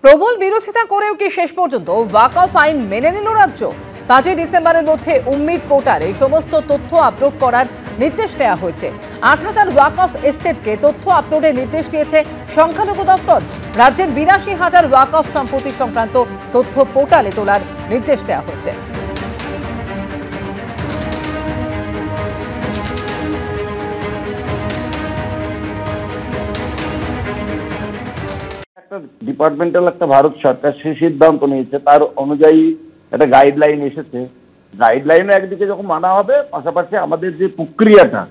প্রবল বিরোধিতা করেও কি শেষ পর্যন্ত ওয়াকফ আইন মেনে নিল রাজ্য? 5ই ডিসেম্বরের মধ্যে উম্মিদ পোর্টালে সমস্ত তথ্য আপলোড করার নির্দেশ দেওয়া হয়েছে। 8,000 ওয়াকফ এস্টেটকে তথ্য আপলোডের নির্দেশ দিয়েছে সংখ্যালঘু দপ্তর। রাজ্যের 82,000 ওয়াকফ সম্পত্তি সংক্রান্ত তথ্য পোর্টালে তোলার নির্দেশ দেওয়া হয়েছে। ডিপার্টমেন্টাল একটা ভারত সরকার সেই সিদ্ধান্ত নিয়েছে, তার অনুযায়ী একটা গাইডলাইন এসেছে। গাইডলাইনে একদিকে যখন মানা হবে, পাশাপাশি আমাদের যে প্রক্রিয়াটা,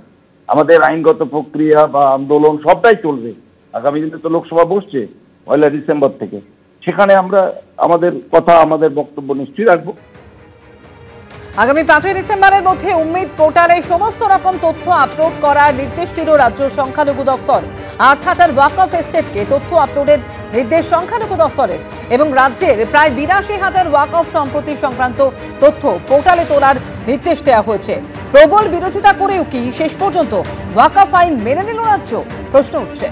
আমাদের আইনগত প্রক্রিয়া বা আন্দোলন সবটাই চলবে। আগামী দিনে তো লোকসভা বসছে 1 ডিসেম্বর থেকে, সেখানে আমরা আমাদের কথা, আমাদের বক্তব্য নিশ্চয়ই রাখবো। আগামী 5ই ডিসেম্বরের মধ্যে উম্মিদ পোর্টালে সমস্ত রকম তথ্য আপলোড করার নির্দেশ দিল রাজ্য সংখ্যালঘু দপ্তর। 8,000 ওয়াকফ এস্টেটকে তথ্য আপলোডের নির্দেশ সংখ্যালঘু দপ্তরের এবং রাজ্যের প্রায় 82,000 ওয়াকফ সম্পত্তি সংক্রান্ত তথ্য পোর্টালে তোলার নির্দেশ দেওয়া হয়েছে। প্রবল বিরোধিতা করেও কি শেষ পর্যন্ত ওয়াকফ আইন মেনে নিল রাজ্য? প্রশ্ন উঠছে।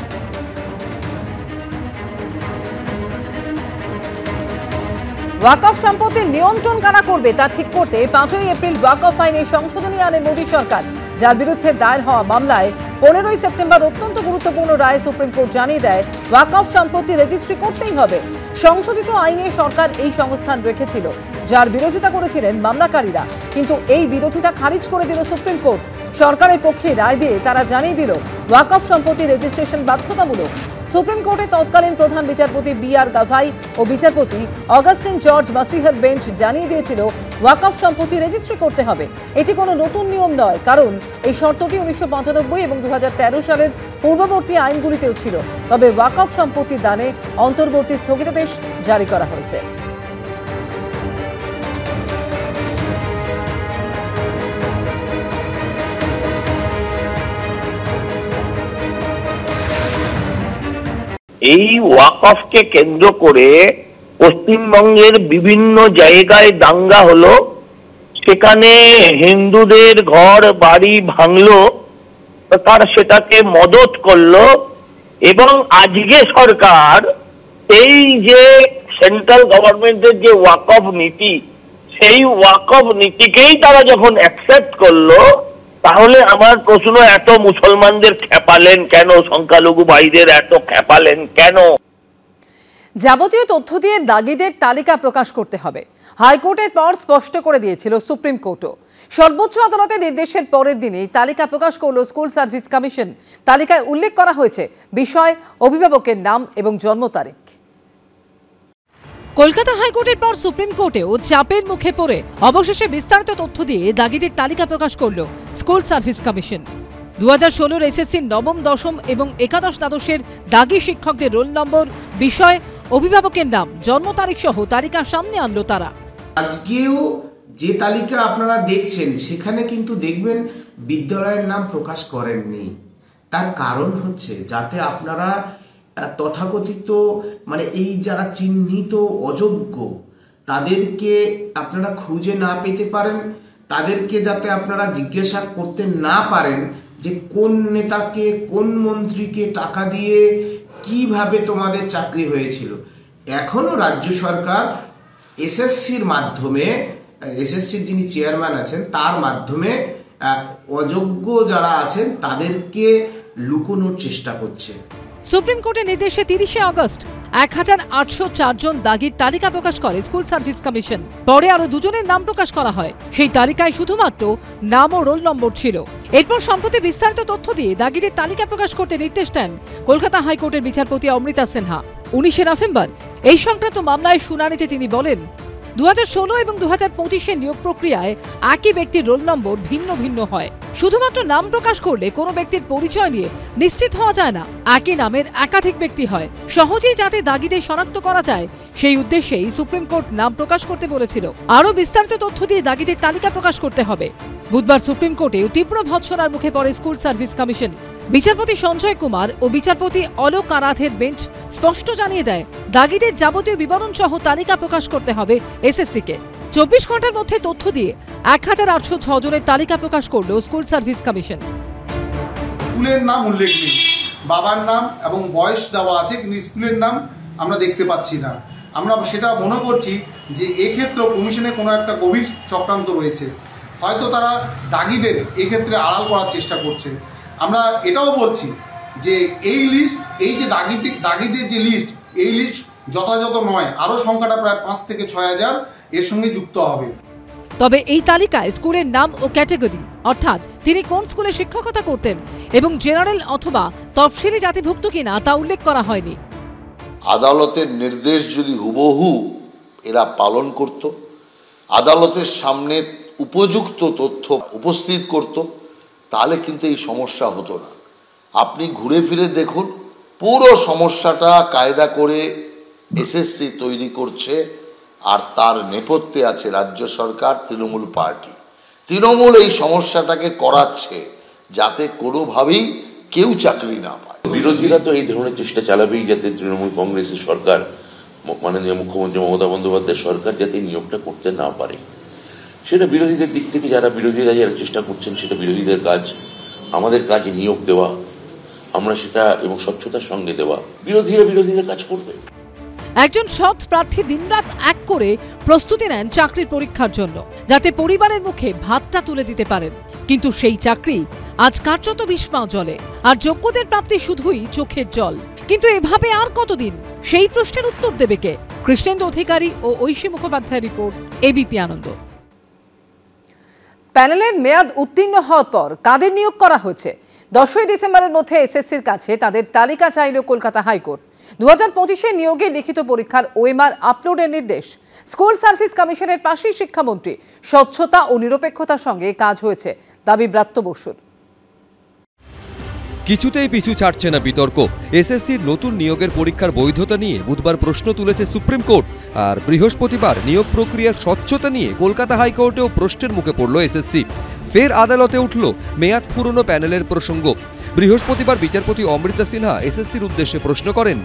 ওয়াকফ সম্পত্তির নিয়ন্ত্রণ কারা করবে তা ঠিক করতে 5ই এপ্রিল ওয়াকফ আইনে সংশোধনী আনে মোদী সরকার, যার বিরুদ্ধে দায়ের হওয়া মামলায় 15ই সেপ্টেম্বর অত্যন্ত গুরুত্বপূর্ণ রায়ে সুপ্রিম কোর্ট জানিয়ে দেয় ওয়াকফ সম্পত্তি রেজিস্ট্রি করতেই হবে। সংশোধিত আইনে সরকার এই সংস্থান রেখেছিল, যার বিরোধিতা করেছিলেন মামলাকারীরা, কিন্তু এই বিরোধিতা খারিজ করে দিল সুপ্রিম কোর্ট। সরকারের পক্ষে রায় দিয়ে তারা জানিয়ে দিল ওয়াকফ সম্পত্তি রেজিস্ট্রেশন বাধ্যতামূলক। সুপ্রিম কোর্টে তৎকালীন প্রধান বিচারপতি BR গাভাই ও বিচারপতি অগাস্টিন জর্জ মাসিহার বেঞ্চ জানিয়ে দিয়েছিল ওয়াকফ সম্পত্তি রেজিস্ট্রি করতে হবে। এটি কোনো নতুন নিয়ম নয়, কারণ এই শর্তটি 1995 এবং 2013 সালের পূর্ববর্তী আইনগুলিতেও ছিল। তবে ওয়াকফ সম্পত্তি দানে অন্তর্বর্তী স্থগিতাদেশ জারি করা হয়েছে। এই ওয়াকফকে কেন্দ্র করে পশ্চিমবঙ্গের বিভিন্ন জায়গায় দাঙ্গা হলো, সেখানে হিন্দুদের ঘর বাড়ি ভাঙলো, তার সেটাকে মদত করলো এবং আজকে সরকার এই যে সেন্ট্রাল গভর্নমেন্টের যে ওয়াকফ নীতি, সেই ওয়াকফ নীতিকেই তারা যখন অ্যাকসেপ্ট করলো, তাহলে আমার প্রশ্ন, এত মুসলমানদের খেপালেন কেন? সংখ্যালঘু ভাইদের এত খেপালেন কেন? যাবতীয় তথ্য দিয়ে দাগিদের তালিকা প্রকাশ করতে হবে, হাইকোর্টের পর স্পষ্ট করে দিয়েছিল সুপ্রিম কোর্টও। সর্বোচ্চ আদালতের নির্দেশের পরের দিনেই তালিকা প্রকাশ করল স্কুল সার্ভিস কমিশন। তালিকায় উল্লেখ করা হয়েছে বিষয়, অভিভাবকের নাম এবং জন্ম তারিখ। কলকাতা হাইকোর্টের পর সুপ্রিম কোর্টেও চাপের মুখে পড়ে অবশেষে বিস্তারিত তথ্য দিয়ে দাগিদের তালিকা প্রকাশ করল স্কুল সার্ভিস কমিশন। 2016 এসএসসির নবম, দশম এবং একাদশ দ্বাদশের দাগি শিক্ষকদের রোল নম্বর, বিষয়, অভিভাবকের নাম, জন্ম তারিখ সহ তালিকা সামনে আনলো তারা। আজকেও যে তালিকা আপনারা দেখছেন, সেখানে কিন্তু দেখবেন বিদ্যালয়ের নাম প্রকাশ করেননি। তার কারণ হচ্ছে যাতে আপনারা তথাকথিত এই যারা চিহ্নিত অযোগ্য, তাদেরকে আপনারা খুঁজে না পেতে পারেন, তাদেরকে যাতে আপনারা জিজ্ঞাসা করতে না পারেন যে কোন নেতাকে, কোন মন্ত্রীকে টাকা দিয়ে কিভাবে তোমাদের চাকরি হয়েছিল। এখনো রাজ্য সরকার এসএসসির মাধ্যমে, এসএসসির যিনি চেয়ারম্যান আছেন তার মাধ্যমে অযোগ্য যারা আছেন তাদেরকে লুকোনোর চেষ্টা করছে। সুপ্রিম কোর্টের নির্দেশে 30শে আগস্ট 1804 জন দাগির তালিকা প্রকাশ করে স্কুল সার্ভিস কমিশন। পরে আরো 2 জনের নাম প্রকাশ করা হয়। সেই তালিকায় শুধুমাত্র নাম ও রোল নম্বর ছিল। এরপর সম্প্রতি বিস্তারিত তথ্য দিয়ে দাগিদের তালিকা প্রকাশ করতে নির্দেশ দেন কলকাতা হাইকোর্টের বিচারপতি অমৃতা সিনহা। 19শে নভেম্বর এই সংক্রান্ত মামলায় শুনানিতে তিনি বলেন, 2016 এবং 2025-এর নিয়োগ প্রক্রিয়ায় একই ব্যক্তির রোল নম্বর ভিন্ন ভিন্ন হয়। শুধুমাত্র নাম প্রকাশ করলে কোনো ব্যক্তির পরিচয় নিয়ে নিশ্চিত হওয়া যায় না। একই নামের একাধিক ব্যক্তি হয়। সহজেই যাতে দাগিদের শনাক্ত করা যায়, সেই উদ্দেশ্যেই সুপ্রিম কোর্ট নাম প্রকাশ করতে বলেছিল। আরও বিস্তারিত তথ্য দিয়ে দাগিদের তালিকা প্রকাশ করতে হবে। বুধবার সুপ্রিম কোর্টেও তীব্র ভৎসনার মুখে পড়ে স্কুল সার্ভিস কমিশন। বিচারপতি সঞ্জয় কুমার ও বিচারপতি অলোক কারাথের বেঞ্চ স্পষ্ট জানিয়ে দেয়, দাগিদের যাবতীয় বিবরণ সহ তালিকা প্রকাশ করতে হবে এসএসসিকে। 24 ঘন্টার মধ্যে তথ্য দিয়ে 1806 জনের তালিকা প্রকাশ করল স্কুল সার্ভিস কমিশন। স্কুলের নাম উল্লেখ নেই, বাবার নাম এবং বয়স দেওয়া আছে, কিন্তু স্কুলের নাম আমরা দেখতে পাচ্ছি না। আমরা সেটা মনে করছি যে এক্ষেত্রেও কমিশনে কোনো একটা গভীর চক্রান্ত রয়েছে, হয়তো তারা দাগিদের এক্ষেত্রে আড়াল করার চেষ্টা করছে। আমরা এটাও বলছি যে এই লিস্ট, এই যে দাগিদের যে লিস্ট, এই লিস্ট যথাযথ নয়, আরও সংখ্যাটা প্রায় 5 থেকে 6,000 এর সঙ্গে যুক্ত হবে। তবে এই তালিকায় স্কুলের নাম ও ক্যাটাগরি, অর্থাৎ তিনি কোন স্কুলে শিক্ষকতা করতেন এবং জেনারেল অথবা তফসিলি জাতিভুক্ত কিনা তা উল্লেখ করা হয়নি। আদালতের নির্দেশ যদি হুবহু এরা পালন করত, আদালতের সামনে উপযুক্ত তথ্য উপস্থিত করত, তাহলে কিন্তু এই সমস্যা হতো না। আপনি ঘুরে ফিরে দেখুন, পুরো সমস্যাটা কায়দা করে এসএসসি তৈরি করছে, আর তার নেপথ্যে আছে রাজ্য সরকার, তৃণমূল পার্টি। তৃণমূল এই সমস্যাটাকে করাচ্ছে যাতে কোনোভাবেই কেউ চাকরি না পায়। বিরোধীরা তো এই ধরনের চেষ্টা চালাবেই যাতে তৃণমূল কংগ্রেসের সরকার, মাননীয় মুখ্যমন্ত্রী মমতা বন্দ্যোপাধ্যায়ের সরকার যাতে নিয়োগটা করতে না পারে। সেটা বিরোধীদের দিক থেকে যারা চেষ্টা করছেন, সেটা বিরোধীদের কাজ। আমাদের কাজ নিয়োগ দেওয়া, আমরা সেটা এবং স্বচ্ছতার সঙ্গে দেওয়া। বিরোধীদের কাজ করবে। একজন সৎ প্রার্থী দিনরাত এক করে প্রস্তুতি নেন চাকরির পরীক্ষার জন্য, যাতে পরিবারের মুখে ভাতটা তুলে দিতে পারেন। কিন্তু সেই চাকরি আজ কার্যত বিস্ময় জলে, আর যোগ্যদের প্রাপ্তি শুধুই চোখের জল। কিন্তু এভাবে আর কতদিন? সেই প্রশ্নের উত্তর দেবে কে? কৃষ্ণেন্দু অধিকারী ও ঐশী মুখোপাধ্যায়ের রিপোর্ট, এবিপি আনন্দ। প্যানেলের মেয়াদ উত্তীর্ণ হওয়ার পর কাদের নিয়োগ করা হয়েছে? 10ই ডিসেম্বরের মধ্যে এসএসসির কাছে তাদের তালিকা চাইল কলকাতা হাইকোর্ট। 2025-এ নিয়োগে লিখিত পরীক্ষার ওএমআর আপলোডের নির্দেশ। স্কুল সার্ভিস কমিশনের পাশেই শিক্ষামন্ত্রী। স্বচ্ছতা ও নিরপেক্ষতার সঙ্গে কাজ হয়েছে, দাবি ব্রাত্য বসুর। কিছুতেই পিছু ছাড়ছে না বিতর্ক। এসএসসির নতুন নিয়োগের পরীক্ষার বৈধতা নিয়ে বুধবার প্রশ্ন তুলেছে সুপ্রিম কোর্ট, আর বৃহস্পতিবার নিয়োগ প্রক্রিয়ার স্বচ্ছতা নিয়ে কলকাতা হাইকোর্টেও প্রশ্নের মুখে পড়ল এসএসসি। ফের আদালতে উঠল মেয়াদ পুরনো প্যানেলের প্রসঙ্গ। বৃহস্পতিবার বিচারপতি অমৃতা সিনহা এসএসসির উদ্দেশ্যে প্রশ্ন করেন,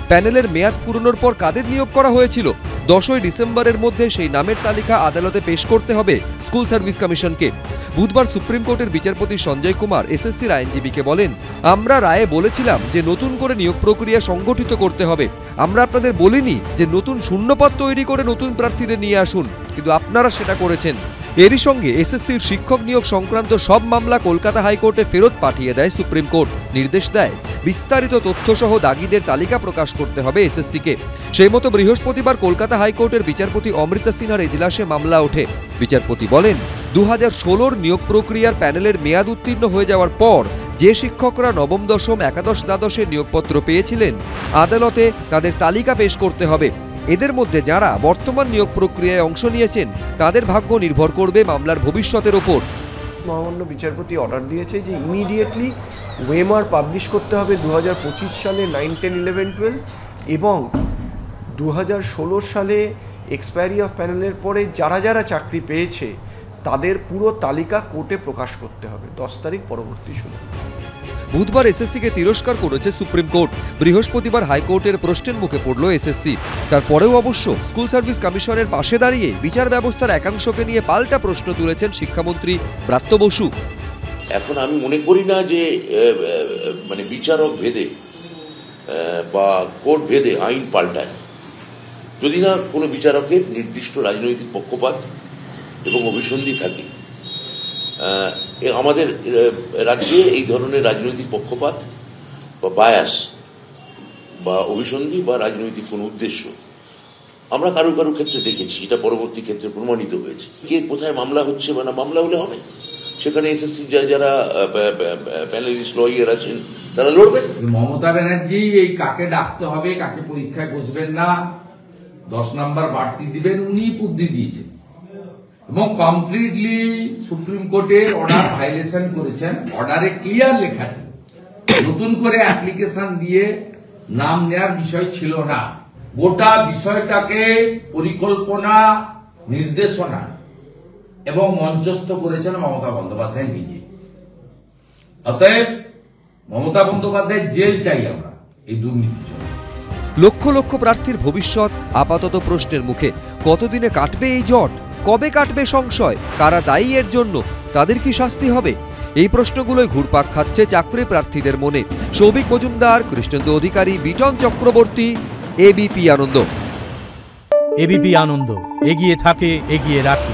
প্যানেলের মেয়াদ পুরনোর পর কাদের নিয়োগ করা হয়েছিল? 10ই ডিসেম্বরের মধ্যে সেই নামের তালিকা আদালতে পেশ করতে হবে স্কুল সার্ভিস কমিশনকে। বুধবার সুপ্রিম কোর্টের বিচারপতি সঞ্জয় কুমার এসএসসির আইনজীবীকে বলেন, আমরা রায়ে বলেছিলাম যে নতুন করে নিয়োগ প্রক্রিয়া সংগঠিত করতে হবে। আমরা আপনাদের বলিনি যে নতুন শূন্যপদ তৈরি করে নতুন প্রার্থীদের নিয়ে আসুন, কিন্তু আপনারা সেটা করেছেন। এরই সঙ্গে এসএসসির শিক্ষক নিয়োগ সংক্রান্ত সব মামলা কলকাতা হাইকোর্টে ফেরত পাঠিয়ে দেয় সুপ্রিম কোর্ট। নির্দেশ দেয় বিস্তারিত তথ্যসহ দাগিদের তালিকা প্রকাশ করতে হবে এসএসসিকে। সেই মতো বৃহস্পতিবার কলকাতা হাইকোর্টের বিচারপতি অমৃতা সিনহার এজলাসে মামলা ওঠে। বিচারপতি বলেন, 2016-র নিয়োগ প্রক্রিয়ার প্যানেলের মেয়াদ উত্তীর্ণ হয়ে যাওয়ার পর যে শিক্ষকরা নবম, দশম, একাদশ, দ্বাদশের নিয়োগপত্র পেয়েছিলেন, আদালতে তাদের তালিকা পেশ করতে হবে। এদের মধ্যে যারা বর্তমান নিয়োগ প্রক্রিয়ায় অংশ নিয়েছেন তাদের ভাগ্য নির্ভর করবে মামলার ভবিষ্যতের ওপর। মহামান্য বিচারপতি অর্ডার দিয়েছে যে ইমিডিয়েটলি ওএমআর পাবলিশ করতে হবে 2025 সালে 9, 10, 11, 12 এবং 2016 সালে এক্সপায়ারি অফ প্যানেলের পরে যারা যারা চাকরি পেয়েছে তাদের পুরো তালিকা কোর্টে প্রকাশ করতে হবে 10 তারিখ পরবর্তী শুনানি। বুধবার এসএসসিকে তিরস্কার করেছে সুপ্রিম কোর্ট। বৃহস্পতিবার হাইকোর্টের প্রশ্নের মুখে পড়ল এসএসসি। তারপরেও অবশ্য স্কুল সার্ভিস কমিশনের পাশে দাঁড়িয়ে বিচার ব্যবস্থার একাংশকে নিয়ে পাল্টা প্রশ্ন তুলেছেন শিক্ষামন্ত্রী ব্রাত্য বসু। এখন আমি মনে করি না যে মানে বিচারক ভেদে বা কোর্ট ভেদে আইন পাল্টায়, যদি না কোনো বিচারকের নির্দিষ্ট রাজনৈতিক পক্ষপাত এবং অভিসন্ধি থাকে। আমাদের রাজ্যে এই ধরনের রাজনৈতিক পক্ষপাত বা বায়াস বা অভিসন্ধি বা রাজনৈতিক কোনো উদ্দেশ্য আমরা কারো কারো ক্ষেত্রে দেখেছি, এটা পরবর্তী ক্ষেত্রে প্রমাণিত হয়েছে। কে কোথায় মামলা হচ্ছে বা না, মামলা হলে হবে, সেখানে এসএসসি যারা প্যানেলিস্ট লয়ার আছেন তারা লড়বেন। মমতা ব্যানার্জি এই কাকে ডাকতে হবে, কাকে পরীক্ষায় বসবেন না, 10 নম্বর বাড়তি দিবেন, উনি বুদ্ধি দিয়েছেন এবং কমপ্লিটলি সুপ্রিম কোর্টের অর্ডার ভাইলেশন করেছেন। অর্ডারে ক্লিয়ার লেখা ছিল নতুন করে অ্যাপ্লিকেশন দিয়ে নাম নেওয়ার বিষয় ছিল না। গোটা বিষয়টাকে পরিকল্পনা, নির্দেশনা এবং মঞ্চস্থ করেছেন মমতা বন্দ্যোপাধ্যায় নিজে। অতএব মমতা বন্দ্যোপাধ্যায় জেল চাই আমরা এই দুর্নীতির জন্য। লক্ষ লক্ষ প্রার্থীর ভবিষ্যৎ আপাতত প্রশ্নের মুখে। কতদিনে কাটবে এই জট? কবে কাটবে সংশয়? কারা দায়ী এর জন্য? তাদের কি শাস্তি হবে? এই প্রশ্নগুলোই ঘুরপাক খাচ্ছে চাকরি প্রার্থীদের মনে। সৌভিক মজুমদার, কৃষ্ণেন্দু অধিকারী, বিটন চক্রবর্তী, এবিপি আনন্দ। এবিপি আনন্দ, এগিয়ে থাকে, এগিয়ে রাখে।